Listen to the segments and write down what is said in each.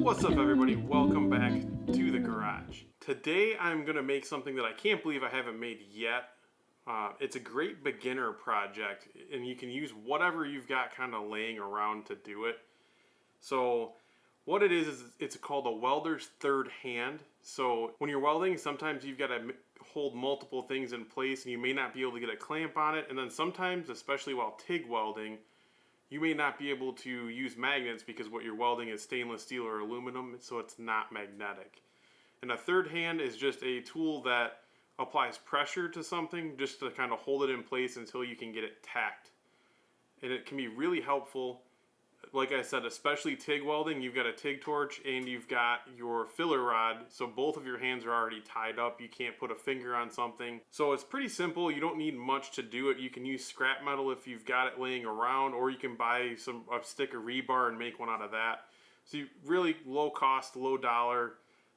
What's up everybody, welcome back to the garage. Today I'm going to make something that I can't believe I haven't made yet. It's a great beginner project and you can use whatever you've got kind of laying around to do it. So what it is it's called a welder's third hand. So when you're welding, sometimes you've got to hold multiple things in place and you may not be able to get a clamp on it, and then sometimes, especially while TIG welding, you may not be able to use magnets because what you're welding is stainless steel or aluminum, so it's not magnetic. And a third hand is just a tool that applies pressure to something just to kind of hold it in place until you can get it tacked. And it can be really helpful. Like I said, especially TIG welding, you've got a TIG torch and you've got your filler rod, so both of your hands are already tied up. You can't put a finger on something. So it's pretty simple. You don't need much to do it. You can use scrap metal if you've got it laying around, or you can buy a stick of rebar and make one out of that. So really low cost, low dollar,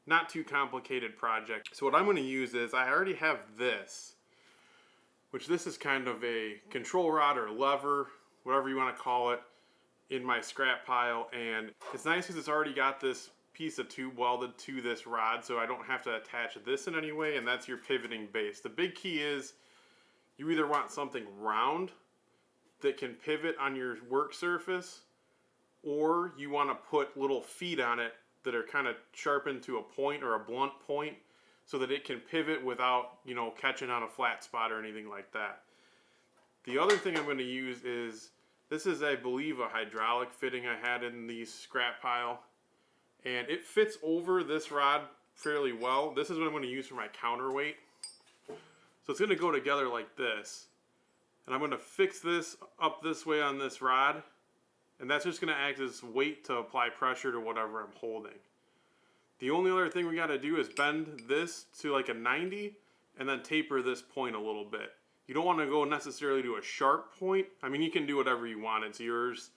not too complicated project. So what I'm going to use is, I already have this, which this is kind of a control rod or lever, whatever you want to call it, in my scrap pile. And it's nice because it's already got this piece of tube welded to this rod, so I don't have to attach this in any way, and that's your pivoting base. The big key is you either want something round that can pivot on your work surface, or you want to put little feet on it that are kind of sharpened to a point or a blunt point so that it can pivot without, you know, catching on a flat spot or anything like that. The other thing I'm going to use is, this is, I believe, a hydraulic fitting I had in the scrap pile, and it fits over this rod fairly well. This is what I'm going to use for my counterweight. So it's going to go together like this, and I'm going to fix this up this way on this rod, and that's just going to act as weight to apply pressure to whatever I'm holding. The only other thing we got to do is bend this to like a 90 and then taper this point a little bit. You don't want to go necessarily to a sharp point. I mean, you can do whatever you want. It's yours.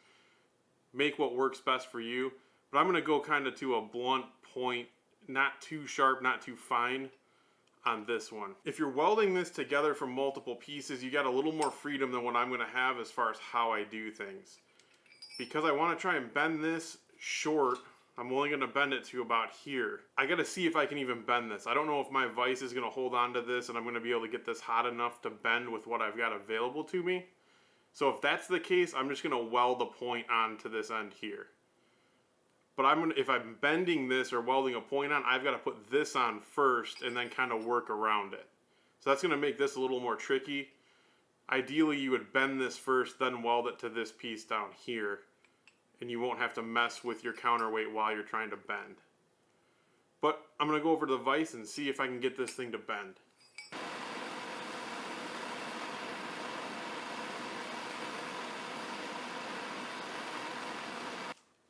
Make what works best for you. But I'm going to go kind of to a blunt point, not too sharp, not too fine on this one. If you're welding this together from multiple pieces, you got a little more freedom than what I'm going to have as far as how I do things. Because I want to try and bend this short, I'm only going to bend it to about here. I got to see if I can even bend this. I don't know if my vise is going to hold on to this and I'm going to be able to get this hot enough to bend with what I've got available to me. So if that's the case, I'm just going to weld the point onto this end here. But if I'm bending this or welding a point on, I've got to put this on first and then kind of work around it. So that's going to make this a little more tricky. Ideally, you would bend this first, then weld it to this piece down here, and you won't have to mess with your counterweight while you're trying to bend. But I'm going to go over to the vise and see if I can get this thing to bend.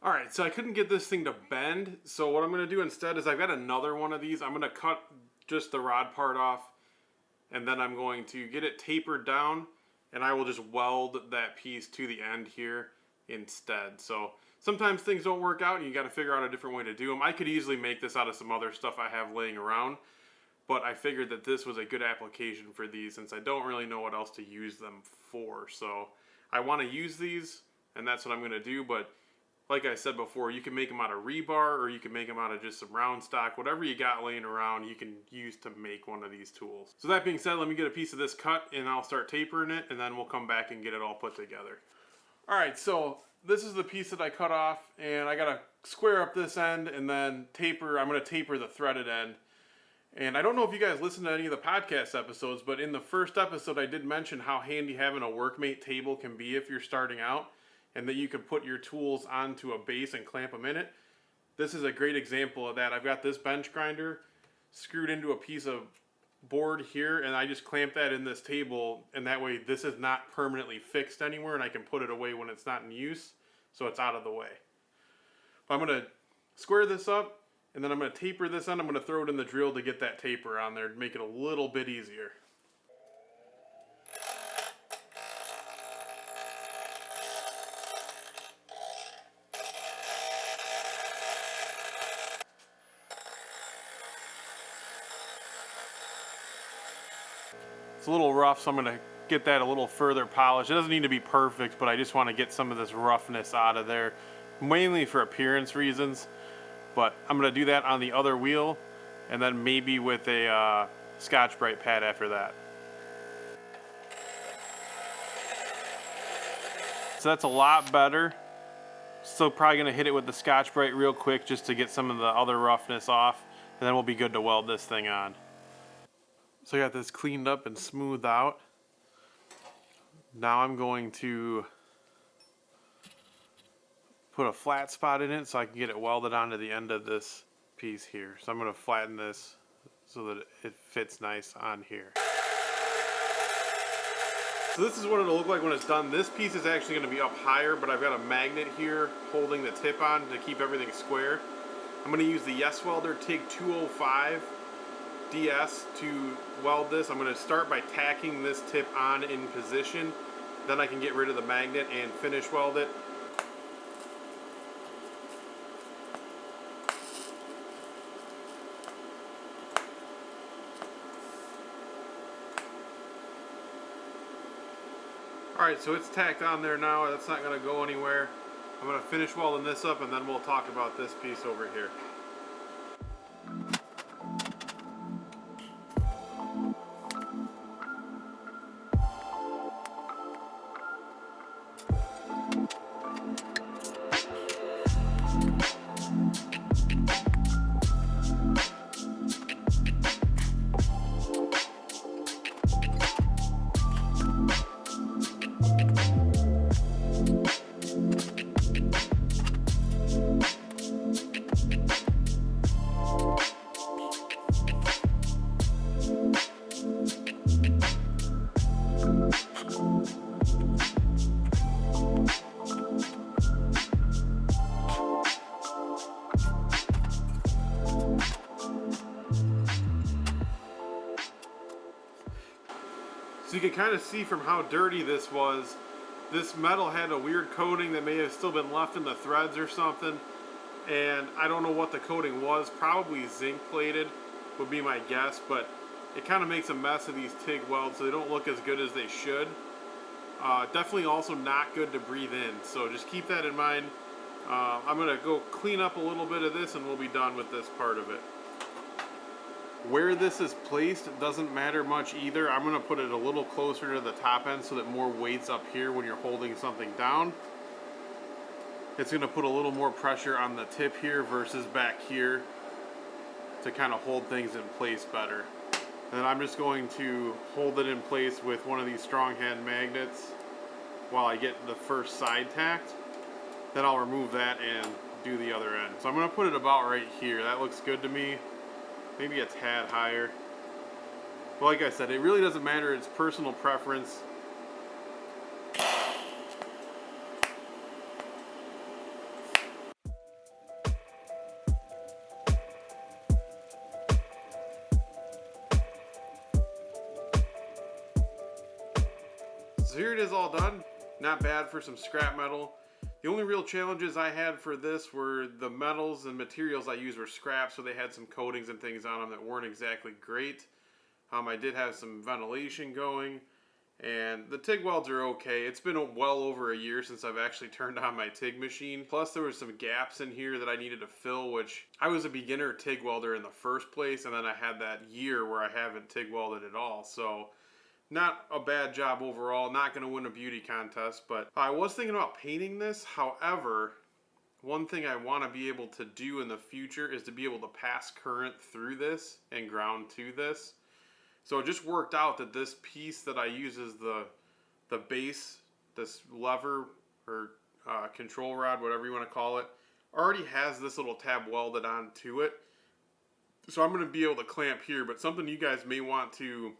Alright, so I couldn't get this thing to bend, so what I'm going to do instead is, I've got another one of these. I'm going to cut just the rod part off, and then I'm going to get it tapered down, and I will just weld that piece to the end here instead. So sometimes things don't work out and you got to figure out a different way to do them. I could easily make this out of some other stuff I have laying around, but I figured that this was a good application for these since I don't really know what else to use them for. So I want to use these, and that's what I'm going to do. But like I said before, you can make them out of rebar, or you can make them out of just some round stock. Whatever you got laying around, you can use to make one of these tools. So that being said, let me get a piece of this cut and I'll start tapering it, and then we'll come back and get it all put together. Alright, so this is the piece that I cut off, and I gotta square up this end and then taper. I'm gonna taper the threaded end. And I don't know if you guys listened to any of the podcast episodes, but in the first episode I did mention how handy having a workmate table can be if you're starting out, and that you can put your tools onto a base and clamp them in it. This is a great example of that. I've got this bench grinder screwed into a piece of board here, and I just clamp that in this table, and that way this is not permanently fixed anywhere, and I can put it away when it's not in use, so it's out of the way. But I'm going to square this up, and then I'm going to taper this end. I'm going to throw it in the drill to get that taper on there to make it a little bit easier. It's a little rough, so I'm going to get that a little further polished. It doesn't need to be perfect, but I just want to get some of this roughness out of there, mainly for appearance reasons. But I'm going to do that on the other wheel, and then maybe with a Scotch-Brite pad after that. So that's a lot better. Still probably going to hit it with the Scotch-Brite real quick just to get some of the other roughness off, and then we'll be good to weld this thing on. So I got this cleaned up and smoothed out. Now I'm going to put a flat spot in it so I can get it welded onto the end of this piece here. So I'm going to flatten this so that it fits nice on here. So this is what it'll look like when it's done. This piece is actually going to be up higher, but I've got a magnet here holding the tip on to keep everything square. I'm going to use the Welder TIG 205 DS to weld this. I'm going to start by tacking this tip on in position. Then I can get rid of the magnet and finish weld it. Alright, so it's tacked on there now. That's not going to go anywhere. I'm going to finish welding this up and then we'll talk about this piece over here. So you can kind of see from how dirty this was, this metal had a weird coating that may have still been left in the threads or something. And I don't know what the coating was, probably zinc plated would be my guess, but it kind of makes a mess of these TIG welds so they don't look as good as they should. Definitely also not good to breathe in, so just keep that in mind. I'm going to go clean up a little bit of this and we'll be done with this part of it. Where this is placed doesn't matter much either. I'm going to put it a little closer to the top end so that more weight's up here when you're holding something down. It's going to put a little more pressure on the tip here versus back here to kind of hold things in place better. And then I'm just going to hold it in place with one of these strong hand magnets while I get the first side tacked. Then I'll remove that and do the other end. So I'm going to put it about right here. That looks good to me. Maybe a tad higher. But like I said, it really doesn't matter. It's personal preference. So here it is all done. Not bad for some scrap metal. The only real challenges I had for this were the metals and materials I used were scrap, so they had some coatings and things on them that weren't exactly great. I did have some ventilation going, and the TIG welds are okay. It's been well over a year since I've actually turned on my TIG machine. Plus there were some gaps in here that I needed to fill, which I was a beginner TIG welder in the first place, and then I had that year where I haven't TIG welded at all. So not a bad job overall, not going to win a beauty contest, but I was thinking about painting this. However, one thing I want to be able to do in the future is to be able to pass current through this and ground to this. So it just worked out that this piece that I use as the base, this lever or control rod, whatever you want to call it, already has this little tab welded onto it. So I'm going to be able to clamp here, but something you guys may want to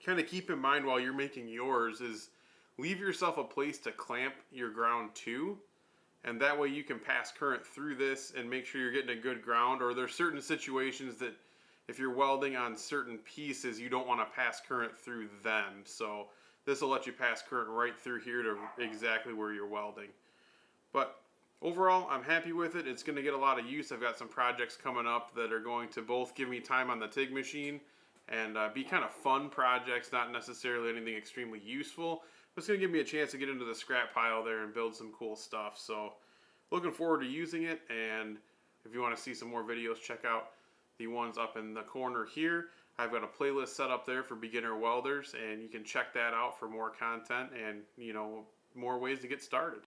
kind of keep in mind while you're making yours is leave yourself a place to clamp your ground to, and that way you can pass current through this and make sure you're getting a good ground. Or there's certain situations that if you're welding on certain pieces you don't want to pass current through them, so this will let you pass current right through here to exactly where you're welding. But overall I'm happy with it. It's going to get a lot of use. I've got some projects coming up that are going to both give me time on the TIG machine and be kind of fun projects, not necessarily anything extremely useful. But it's going to give me a chance to get into the scrap pile there and build some cool stuff. So looking forward to using it, and If you want to see some more videos, check out the ones up in the corner here. I've got a playlist set up there for beginner welders, and you can check that out for more content and, you know, more ways to get started.